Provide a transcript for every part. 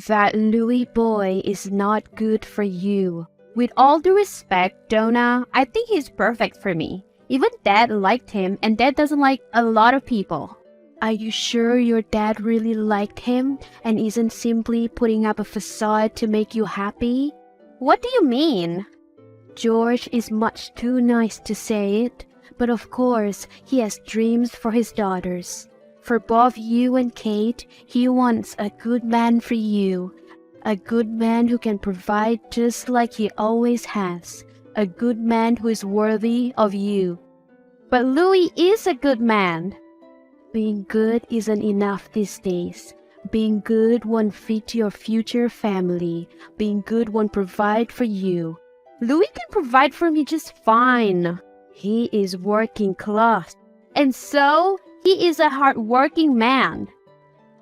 That Louis boy is not good for you. With all due respect, Donna, I think he's perfect for me. Even Dad liked him, and Dad doesn't like a lot of people. Are you sure your dad really liked him and isn't simply putting up a facade to make you happy? What do you mean? George is much too nice to say it, but of course he has dreams for his daughters. For both you and Kate, he wants a good man for you. A good man who can provide just like he always has. A good man who is worthy of you. But Louis is a good man. Being good isn't enough these days. Being good won't fit your future family. Being good won't provide for you. Louis can provide for me just fine. He is working class. And so, he is a hard-working man.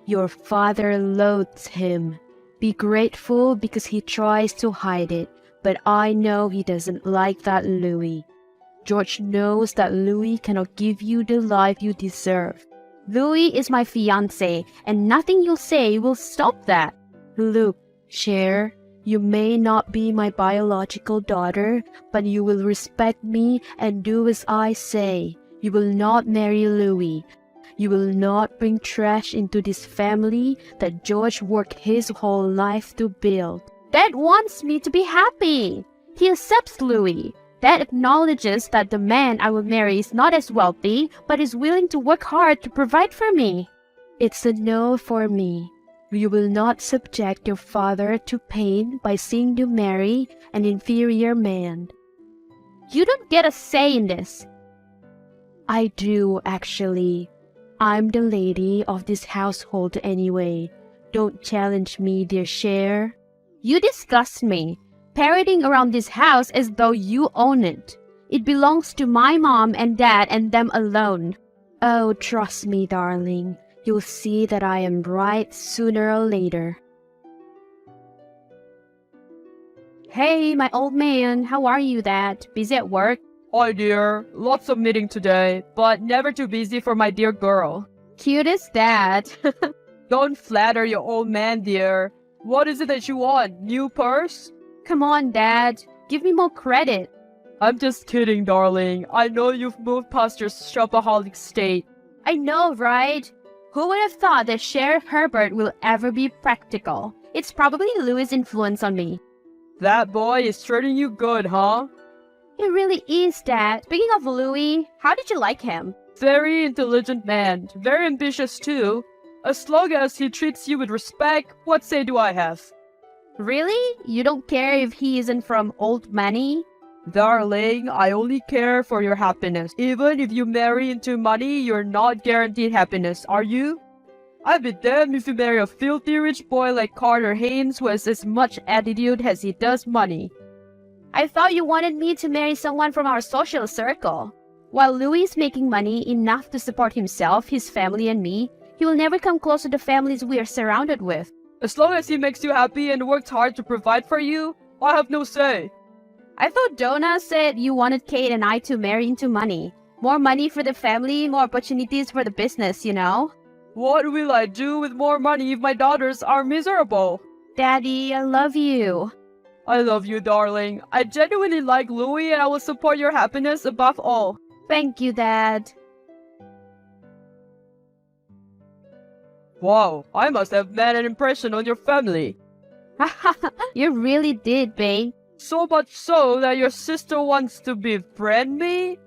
Your father loathes him. Be grateful because he tries to hide it, but I know he doesn't like that Louis. George knows that Louis cannot give you the life you deserve. Louis is my fiancé, and nothing you'll say will stop that. Look, Cher, you may not be my biological daughter, but you will respect me and do as I say. You will not marry Louis. You will not bring trash into this family that George worked his whole life to build. Dad wants me to be happy. He accepts Louis. Dad acknowledges that the man I will marry is not as wealthy, but is willing to work hard to provide for me. It's a no for me. You will not subject your father to pain by seeing you marry an inferior man. You don't get a say in this. I do, actually. I'm the lady of this household anyway. Don't challenge me, dear Cher. You disgust me, parading around this house as though you own it. It belongs to my mom and dad and them alone. Oh, trust me, darling. You'll see that I am right sooner or later. Hey, my old man, how are you, Dad? Busy at work? Hi dear, lots of meeting today, but never too busy for my dear girl. Cute as that. Don't flatter your old man, dear. What is it that you want? New purse? Come on, Dad. Give me more credit. I'm just kidding, darling. I know you've moved past your shopaholic state. I know, right? Who would have thought that Sheriff Herbert will ever be practical? It's probably Louis' influence on me. That boy is treating you good, huh? He really is, Dad. Speaking of Louis, how did you like him? Very intelligent man. Very ambitious too. As long as he treats you with respect, what say do I have? Really? You don't care if he isn't from old money? Darling, I only care for your happiness. Even if you marry into money, you're not guaranteed happiness, are you? I'd be damned if you marry a filthy rich boy like Carter Haynes who has as much attitude as he does money. I thought you wanted me to marry someone from our social circle. While Louis is making money enough to support himself, his family, and me, he will never come close to the families we are surrounded with. As long as he makes you happy and works hard to provide for you, I have no say. I thought Donna said you wanted Kate and I to marry into money. More money for the family, more opportunities for the business, you know? What will I do with more money if my daughters are miserable? Daddy, I love you. I love you, darling. I genuinely like Louis and I will support your happiness above all. Thank you, Dad. Wow, I must have made an impression on your family. You really did, babe. So much so that your sister wants to befriend me?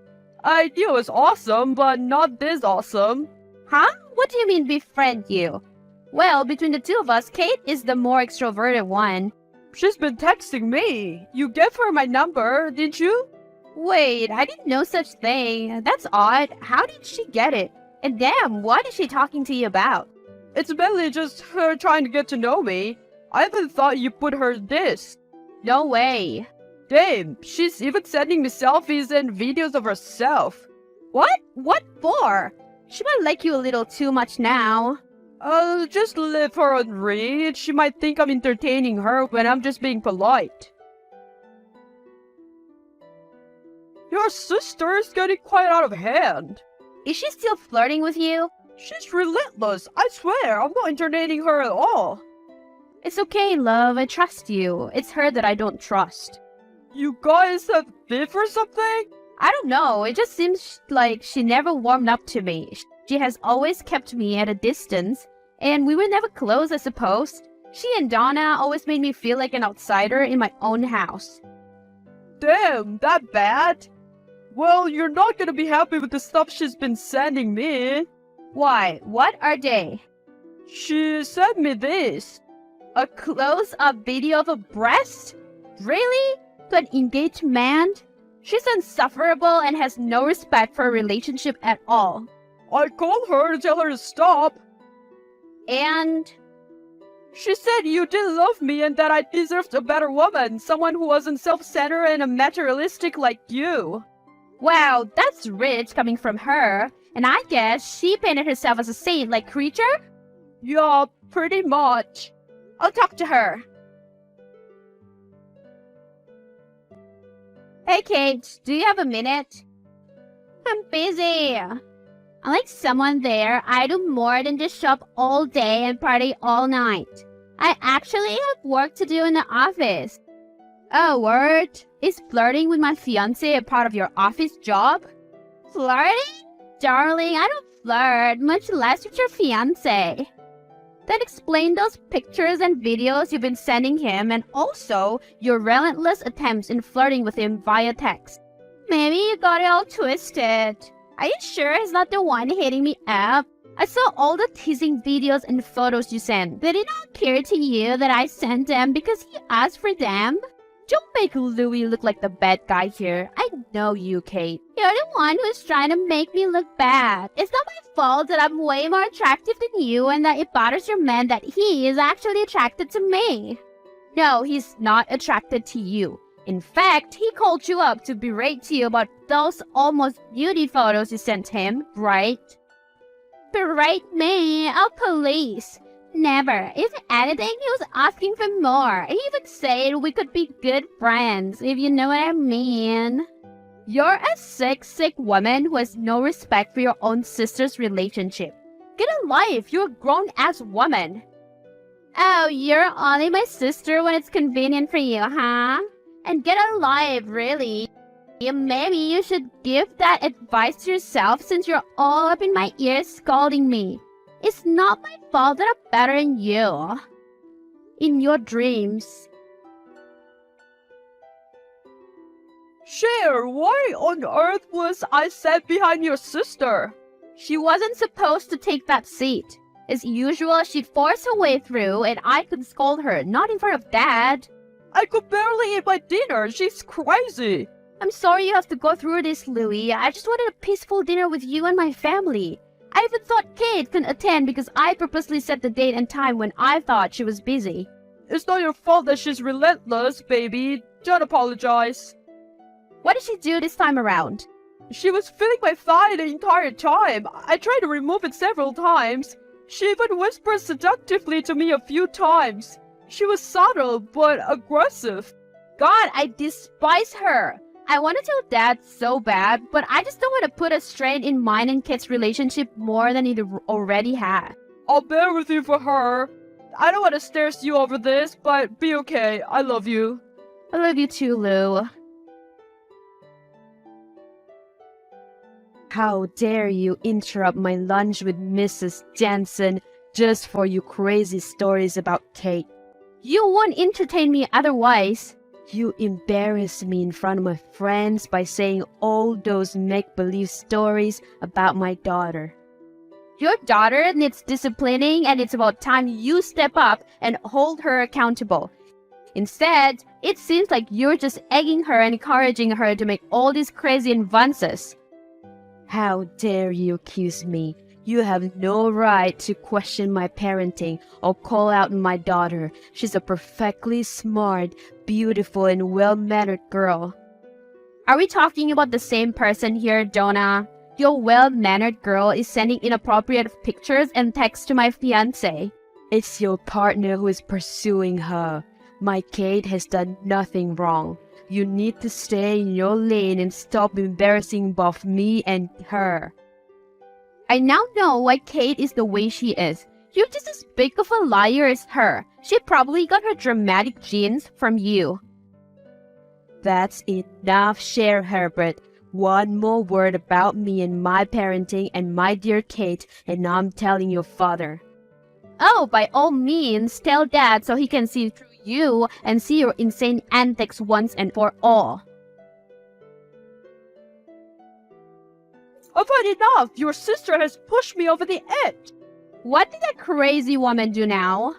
I knew it was awesome, but not this awesome. Huh? What do you mean befriend you? Well, between the two of us, Kate is the more extroverted one. She's been texting me. You gave her my number, didn't you? Wait, I didn't know such thing. That's odd. How did she get it? And damn, what is she talking to you about? It's mainly just her trying to get to know me. I even thought you put her this. No way. Damn, she's even sending me selfies and videos of herself. What? What for? She might like you a little too much now. Just leave her on read. She might think I'm entertaining her when I'm just being polite. Your sister's getting quite out of hand. Is she still flirting with you? She's relentless. I swear, I'm not entertaining her at all. It's okay, love. I trust you. It's her that I don't trust. You guys have beef or something? I don't know. It just seems like she never warmed up to me. She has always kept me at a distance, and we were never close, I suppose. She and Donna always made me feel like an outsider in my own house. Damn, that bad? Well, you're not gonna be happy with the stuff she's been sending me. Why? What are they? She sent me this. A close-up video of a breast? Really? To an engaged man? She's insufferable and has no respect for a relationship at all. I called her to tell her to stop. And she said you didn't love me and that I deserved a better woman, someone who wasn't self-centered and materialistic like you. Wow, that's rich coming from her. And I guess she painted herself as a saint-like creature? Yeah, pretty much. I'll talk to her. Hey, Kate, do you have a minute? I'm busy. Unlike someone there, I do more than just shop all day and party all night. I actually have work to do in the office. Oh, word? Is flirting with my fiancé a part of your office job? Flirting? Darling, I don't flirt, much less with your fiancé. Then explain those pictures and videos you've been sending him and also your relentless attempts in flirting with him via text. Maybe you got it all twisted. Are you sure he's not the one hitting me up? I saw all the teasing videos and photos you sent. Did it not occur to you that I sent them because he asked for them? Don't make Louis look like the bad guy here. I know you, Kate. You're the one who's trying to make me look bad. It's not my fault that I'm way more attractive than you and that it bothers your man that he is actually attracted to me. No, he's not attracted to you. In fact, he called you up to berate you about those almost beauty photos you sent him, right? Berate me? Oh, police. Never. If anything, he was asking for more. He even said we could be good friends, if you know what I mean. You're a sick woman who has no respect for your own sister's relationship. Get a life, you're a grown-ass woman. Oh, you're only my sister when it's convenient for you, huh? And get a life, really. Maybe you should give that advice to yourself since you're all up in my ears scolding me. It's not my fault that I'm better than you. In your dreams. Cher, why on earth was I sat behind your sister? She wasn't supposed to take that seat. As usual, she forced her way through and I could scold her, not in front of Dad. I could barely eat my dinner. She's crazy. I'm sorry you have to go through this, Louis. I just wanted a peaceful dinner with you and my family. I even thought Kate couldn't attend because I purposely set the date and time when I thought she was busy. It's not your fault that she's relentless, baby. Don't apologize. What did she do this time around? She was feeling my thigh the entire time. I tried to remove it several times. She even whispered seductively to me a few times. She was subtle but aggressive. God, I despise her. I want to tell Dad so bad, but I just don't want to put a strain in mine and Kate's relationship more than it already had. I'll bear with you for her. I don't want to stress you over this, but be okay. I love you. I love you too, Lou. How dare you interrupt my lunch with Mrs. Jensen just for your crazy stories about Kate. You won't entertain me otherwise. You embarrass me in front of my friends by saying all those make-believe stories about my daughter. Your daughter needs disciplining and it's about time you step up and hold her accountable. Instead, it seems like you're just egging her and encouraging her to make all these crazy advances. How dare you accuse me? You have no right to question my parenting or call out my daughter. She's a perfectly smart, beautiful, and well-mannered girl. Are we talking about the same person here, Donna? Your well-mannered girl is sending inappropriate pictures and texts to my fiancé. It's your partner who is pursuing her. My Kate has done nothing wrong. You need to stay in your lane and stop embarrassing both me and her. I now know why Kate is the way she is. You're just as big of a liar as her. She probably got her dramatic genes from you. That's enough, Cher Herbert. One more word about me and my parenting and my dear Kate, and I'm telling your father. Oh, by all means, tell Dad so he can see through you and see your insane antics once and for all. I've had enough! Your sister has pushed me over the edge! What did that crazy woman do now?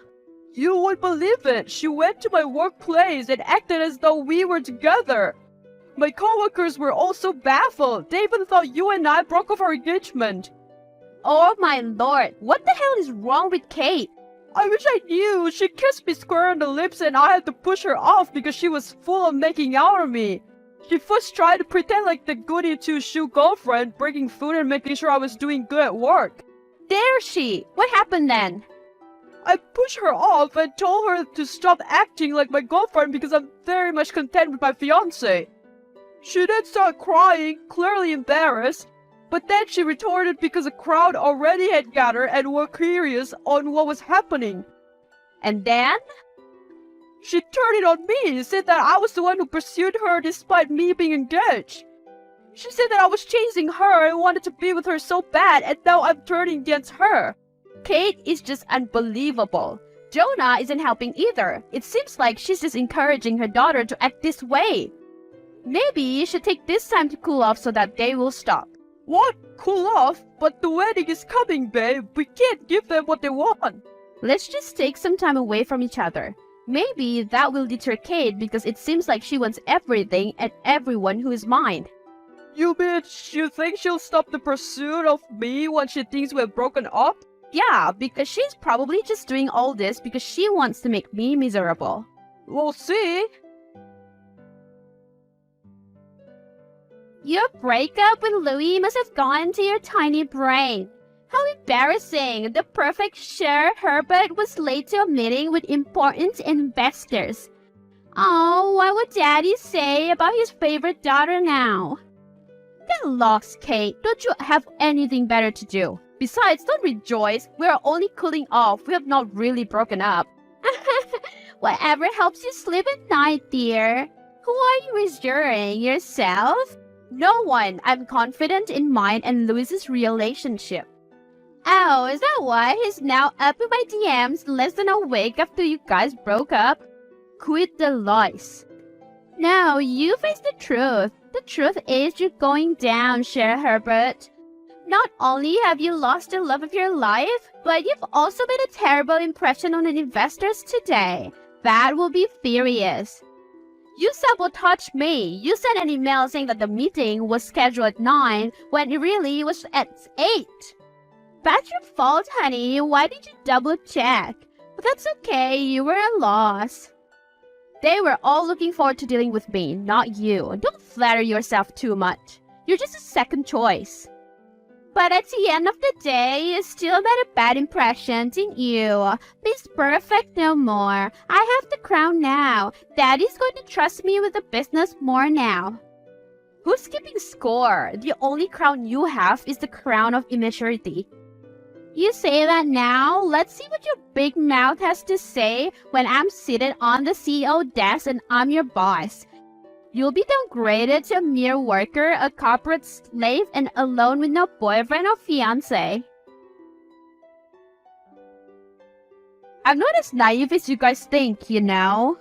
You won't believe it! She went to my workplace and acted as though we were together! My coworkers were also baffled. They even thought you and I broke off our engagement. Oh my lord, what the hell is wrong with Kate? I wish I knew. She kissed me square on the lips and I had to push her off because she was full of making out on me. She first tried to pretend like the goody two-shoe girlfriend, bringing food and making sure I was doing good at work. Dare she? What happened then? I pushed her off and told her to stop acting like my girlfriend because I'm very much content with my fiancé. She then started crying, clearly embarrassed, but then she retorted because a crowd already had gathered and were curious on what was happening. And then? She turned it on me, said that I was the one who pursued her despite me being engaged. She said that I was chasing her and wanted to be with her so bad, and now I'm turning against her. Kate is just unbelievable. Jonah isn't helping either. It seems like she's just encouraging her daughter to act this way. Maybe you should take this time to cool off so that they will stop. What? Cool off? But the wedding is coming, babe. We can't give them what they want. Let's just take some time away from each other. Maybe that will deter Kate because it seems like she wants everything and everyone who is mine. You bitch, you think she'll stop the pursuit of me when she thinks we're broken up? Yeah, because she's probably just doing all this because she wants to make me miserable. We'll see. Your breakup with Louis must have gone to your tiny brain. How embarrassing! The perfect Cher Herbert was late to a meeting with important investors. Oh, what would Daddy say about his favorite daughter now? Get lost, Kate. Don't you have anything better to do? Besides, don't rejoice. We are only cooling off. We have not really broken up. Whatever helps you sleep at night, dear. Who are you reassuring? Yourself? No one. I'm confident in mine and Louis's relationship. Oh, is that why he's now up in my DMs less than a week after you guys broke up? Quit the lies. No, you face the truth. The truth is you're going down, Cher Herbert. Not only have you lost the love of your life, but you've also made a terrible impression on the investors today. That will be furious. You sabotaged me. You sent an email saying that the meeting was scheduled at 9 when it really was at 8. That's your fault, honey. Why did you double check? But that's okay. You were a loss. They were all looking forward to dealing with me, not you. Don't flatter yourself too much. You're just a second choice. But at the end of the day, you still made a bad impression, didn't you? Miss Perfect no more. I have the crown now. Daddy's going to trust me with the business more now. Who's keeping score? The only crown you have is the crown of immaturity. You say that now? Let's see what your big mouth has to say when I'm seated on the CEO desk and I'm your boss. You'll be downgraded to a mere worker, a corporate slave, and alone with no boyfriend or fiancé. I'm not as naive as you guys think, you know?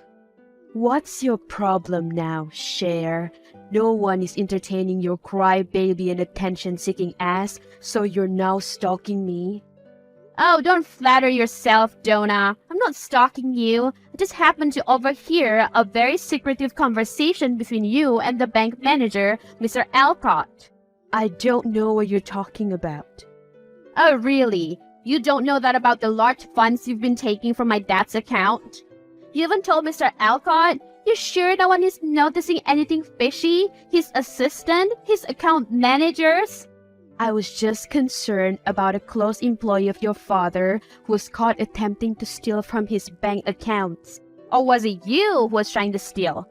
What's your problem now, Cher? No one is entertaining your crybaby and attention-seeking ass, so you're now stalking me? Oh, don't flatter yourself, Jonah. I'm not stalking you. I just happened to overhear a very secretive conversation between you and the bank manager, Mr. Alcott. I don't know what you're talking about. Oh, really? You don't know that about the large funds you've been taking from my dad's account? You even told Mr. Alcott? You sure no one is noticing anything fishy? His assistant? His account managers? I was just concerned about a close employee of your father who was caught attempting to steal from his bank accounts. Or was it you who was trying to steal?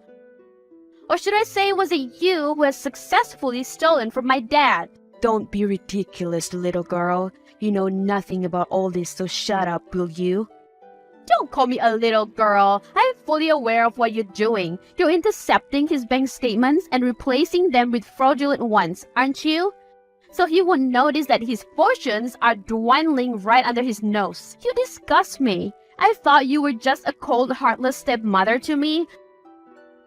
Or should I say, was it you who has successfully stolen from my dad? Don't be ridiculous, little girl. You know nothing about all this, so shut up, will you? Don't call me a little girl. I'm fully aware of what you're doing. You're intercepting his bank statements and replacing them with fraudulent ones, aren't you? So he won't notice that his fortunes are dwindling right under his nose. You disgust me. I thought you were just a cold, heartless stepmother to me.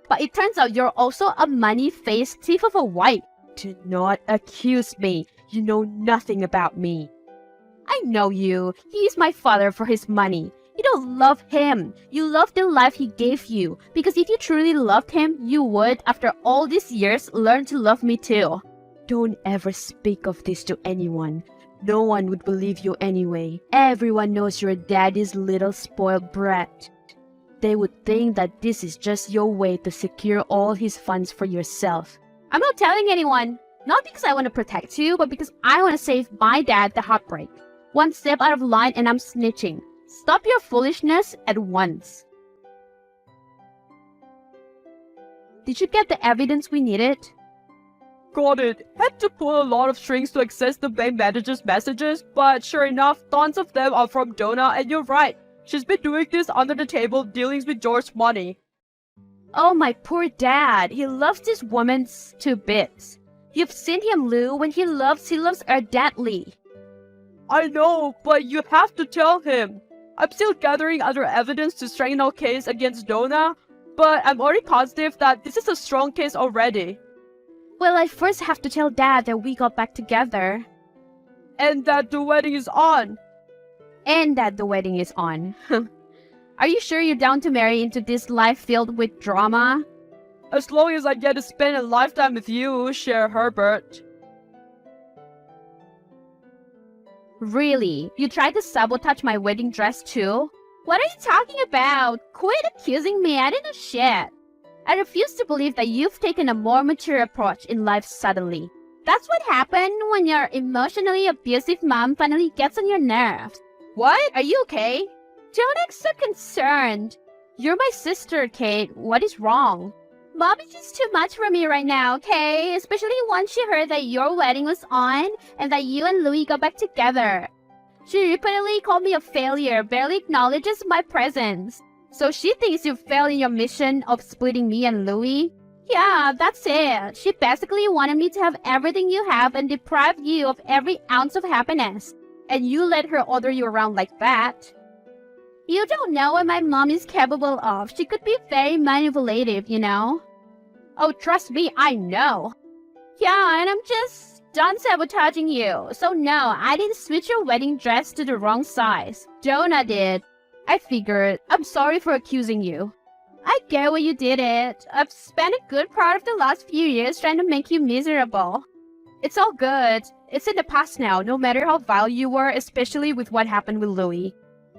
But it turns out you're also a money-faced thief of a wife. Do not accuse me. You know nothing about me. I know you. He is my father for his money. You don't love him. You love the life he gave you. Because if you truly loved him, you would, after all these years, learn to love me too. Don't ever speak of this to anyone. No one would believe you anyway. Everyone knows you're daddy's little spoiled brat. They would think that this is just your way to secure all his funds for yourself. I'm not telling anyone. Not because I want to protect you, but because I want to save my dad the heartbreak. One step out of line and I'm snitching. Stop your foolishness at once. Did you get the evidence we needed? Got it. Had to pull a lot of strings to access the bank manager's messages, but sure enough, tons of them are from Donna, and you're right. She's been doing this under the table dealings with George's money. Oh, my poor dad. He loves this woman to bits. You've seen him, Lou. When he loves her deadly. I know, but you have to tell him. I'm still gathering other evidence to strengthen our case against Donna, but I'm already positive that this is a strong case already. Well, I first have to tell Dad that we got back together. And that the wedding is on. And that the wedding is on. Are you sure you're down to marry into this life filled with drama? As long as I get to spend a lifetime with you, Cher Herbert. Really? You tried to sabotage my wedding dress too? What are you talking about? Quit accusing me, I didn't know shit. I refuse to believe that you've taken a more mature approach in life suddenly. That's what happened when your emotionally abusive mom finally gets on your nerves. What? Are you okay? Don't act so concerned. You're my sister, Kate. What is wrong? Mom is just too much for me right now, okay? Especially once she heard that your wedding was on and that you and Louis got back together. She repeatedly called me a failure, barely acknowledges my presence. So she thinks you failed in your mission of splitting me and Louis? Yeah, that's it. She basically wanted me to have everything you have and deprive you of every ounce of happiness. And you let her order you around like that. You don't know what my mom is capable of. She could be very manipulative, you know? Oh, trust me, I know. Yeah, and I'm just done sabotaging you. So no, I didn't switch your wedding dress to the wrong size. Donna did. I figured. I'm sorry for accusing you. I get why you did it. I've spent a good part of the last few years trying to make you miserable. It's all good. It's in the past now, no matter how vile you were, especially with what happened with Louis.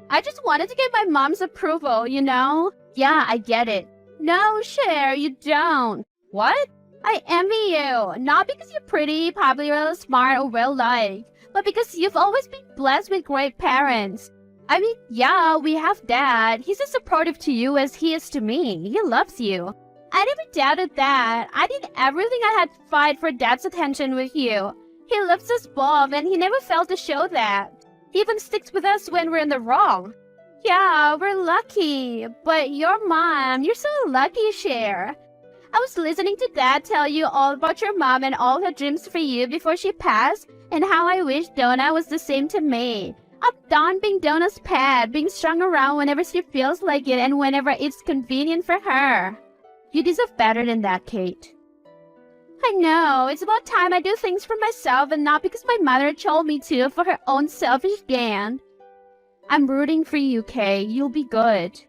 I just wanted to get my mom's approval, you know? Yeah, I get it. No, Cher, you don't. What? I envy you. Not because you're pretty, popular, smart, or well-liked, but because you've always been blessed with great parents. I mean, yeah, we have Dad. He's as supportive to you as he is to me. He loves you. I never doubted that. I did everything I had to fight for Dad's attention with you. He loves us both, and he never failed to show that. He even sticks with us when we're in the wrong. Yeah, we're lucky. But your mom, you're so lucky, Cher. I was listening to Dad tell you all about your mom and all her dreams for you before she passed, and how I wish Donna was the same to me. I'm done being Donna's pet, being strung around whenever she feels like it and whenever it's convenient for her. You deserve better than that, Kate. I know, it's about time I do things for myself and not because my mother told me to for her own selfish gain. I'm rooting for you, Kay. You'll be good.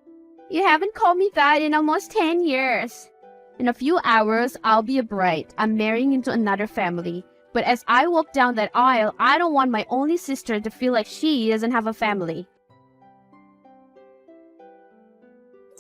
You haven't called me that in almost 10 years. In a few hours, I'll be a bride. I'm marrying into another family. But as I walk down that aisle, I don't want my only sister to feel like she doesn't have a family.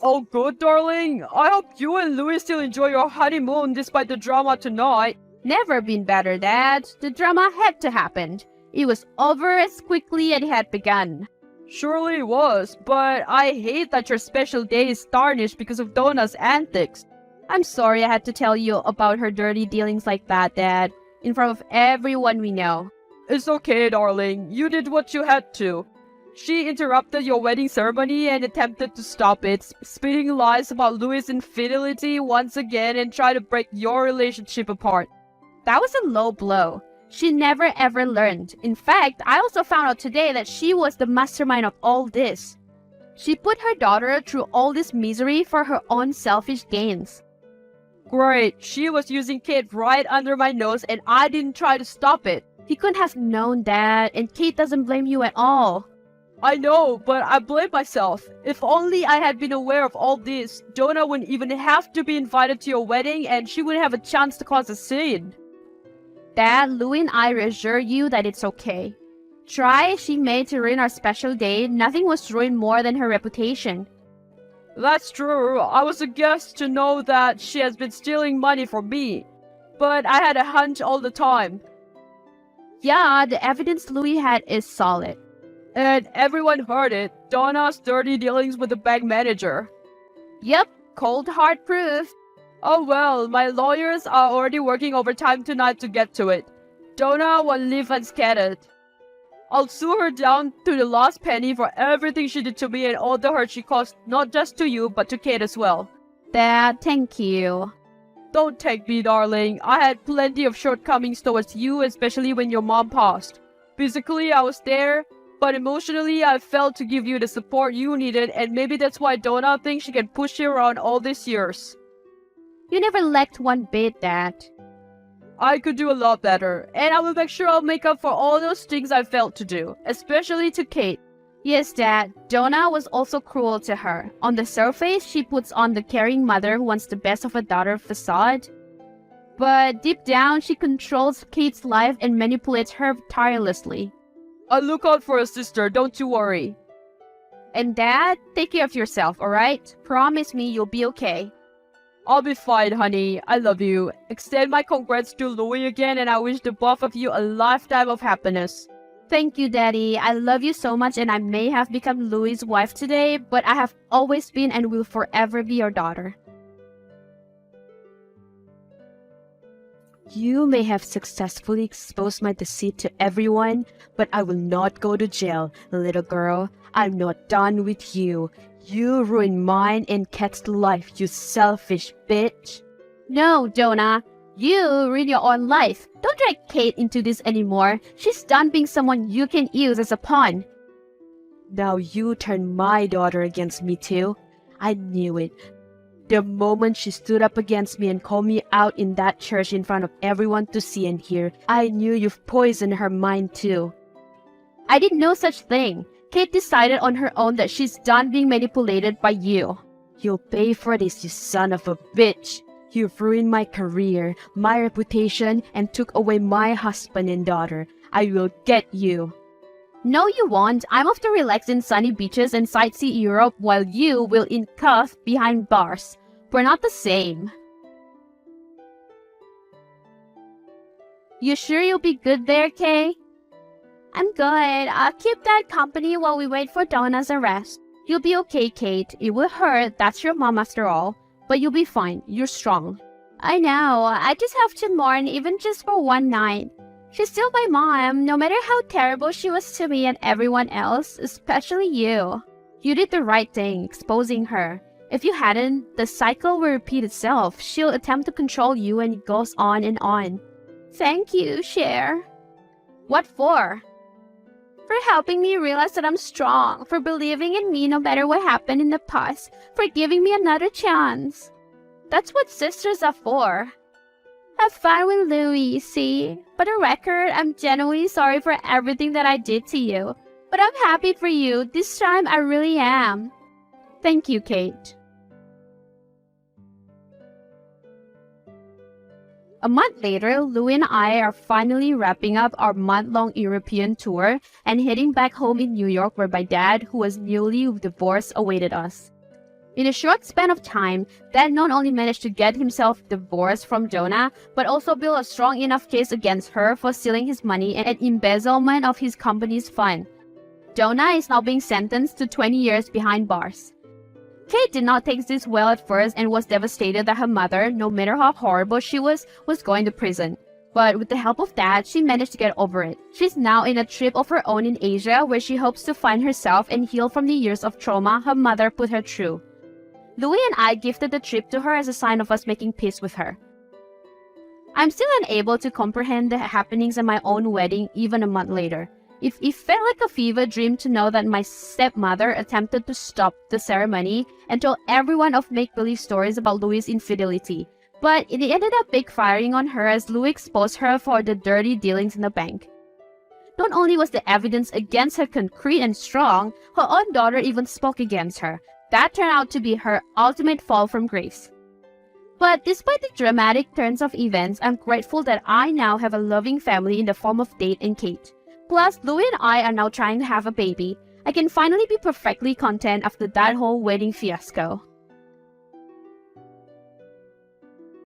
Oh, good, darling. I hope you and Louis still enjoy your honeymoon despite the drama tonight. Never been better, Dad. The drama had to happen. It was over as quickly as it had begun. Surely it was, but I hate that your special day is tarnished because of Donna's antics. I'm sorry I had to tell you about her dirty dealings like that, Dad. In front of everyone we know. It's okay, darling. You did what you had to. She interrupted your wedding ceremony and attempted to stop it, spitting lies about Louis' infidelity once again and tried to break your relationship apart. That was a low blow. She never ever learned. In fact, I also found out today that she was the mastermind of all this. She put her daughter through all this misery for her own selfish gains. Great, she was using Kate right under my nose and I didn't try to stop it. He couldn't have known that, and Kate doesn't blame you at all. I know, but I blame myself. If only I had been aware of all this, Donna wouldn't even have to be invited to your wedding and she wouldn't have a chance to cause a scene. Dad, Louis and I reassure you that it's okay. Try as she made to ruin our special day, nothing was ruined more than her reputation. That's true. I was a guest to know that she has been stealing money from me. But I had a hunch all the time. Yeah, the evidence Louis had is solid. And everyone heard it. Donna's dirty dealings with the bank manager. Yep, cold hard proof. Oh well, my lawyers are already working overtime tonight to get to it. Donna won't leave unscathed. I'll sue her down to the last penny for everything she did to me and all the hurt she caused not just to you but to Kate as well. Dad, thank you. Don't take me, darling. I had plenty of shortcomings towards you, especially when your mom passed. Physically, I was there, but emotionally, I failed to give you the support you needed, and maybe that's why Donna thinks she can push you around all these years. You never lacked one bit, Dad. I could do a lot better, and I will make sure I'll make up for all those things I failed to do, especially to Kate. Yes, Dad, Donna was also cruel to her. On the surface, she puts on the caring mother who wants the best of a daughter facade. But deep down, she controls Kate's life and manipulates her tirelessly. I'll look out for a sister, don't you worry. And Dad, take care of yourself, alright? Promise me you'll be okay. I'll be fine, honey. I love you. Extend my congrats to Louis again, and I wish the both of you a lifetime of happiness. Thank you, Daddy. I love you so much, and I may have become Louis' wife today, but I have always been and will forever be your daughter. You may have successfully exposed my deceit to everyone, but I will not go to jail, little girl. I'm not done with you. You ruined mine and Kat's life, you selfish bitch. No, Donna. You ruined your own life. Don't drag Kate into this anymore. She's done being someone you can use as a pawn. Now you turn my daughter against me too. I knew it. The moment she stood up against me and called me out in that church in front of everyone to see and hear, I knew you've poisoned her mind too. I did no such thing. Kate decided on her own that she's done being manipulated by you. You'll pay for this, you son of a bitch. You've ruined my career, my reputation, and took away my husband and daughter. I will get you. No, you won't. I'm off to relax in sunny beaches and sightsee Europe while you will in cuff behind bars. We're not the same. You sure you'll be good there, Kay? I'm good. I'll keep Dad company while we wait for Donna's arrest. You'll be okay, Kate. It will hurt. That's your mom after all. But you'll be fine. You're strong. I know. I just have to mourn even just for one night. She's still my mom, no matter how terrible she was to me and everyone else, especially you. You did the right thing, exposing her. If you hadn't, the cycle will repeat itself. She'll attempt to control you and it goes on and on. Thank you, Cher. What for? For helping me realize that I'm strong, for believing in me no matter what happened in the past, for giving me another chance. That's what sisters are for. Have fun with Louis, see? For the record, I'm genuinely sorry for everything that I did to you. But I'm happy for you. This time, I really am. Thank you, Kate. A month later, Louis and I are finally wrapping up our month-long European tour and heading back home in New York where my dad, who was newly divorced, awaited us. In a short span of time, Dad not only managed to get himself divorced from Donna, but also built a strong enough case against her for stealing his money and embezzlement of his company's fund. Donna is now being sentenced to 20 years behind bars. Kate did not take this well at first and was devastated that her mother, no matter how horrible she was going to prison. But with the help of Dad, she managed to get over it. She's now in a trip of her own in Asia where she hopes to find herself and heal from the years of trauma her mother put her through. Louis and I gifted the trip to her as a sign of us making peace with her. I'm still unable to comprehend the happenings at my own wedding even a month later. It felt like a fever dream to know that my stepmother attempted to stop the ceremony and told everyone of make-believe stories about Louis' infidelity. But it ended up backfiring on her as Louis exposed her for the dirty dealings in the bank. Not only was the evidence against her concrete and strong, her own daughter even spoke against her. That turned out to be her ultimate fall from grace. But despite the dramatic turns of events, I'm grateful that I now have a loving family in the form of Dade and Kate. Plus, Louis and I are now trying to have a baby. I can finally be perfectly content after that whole wedding fiasco.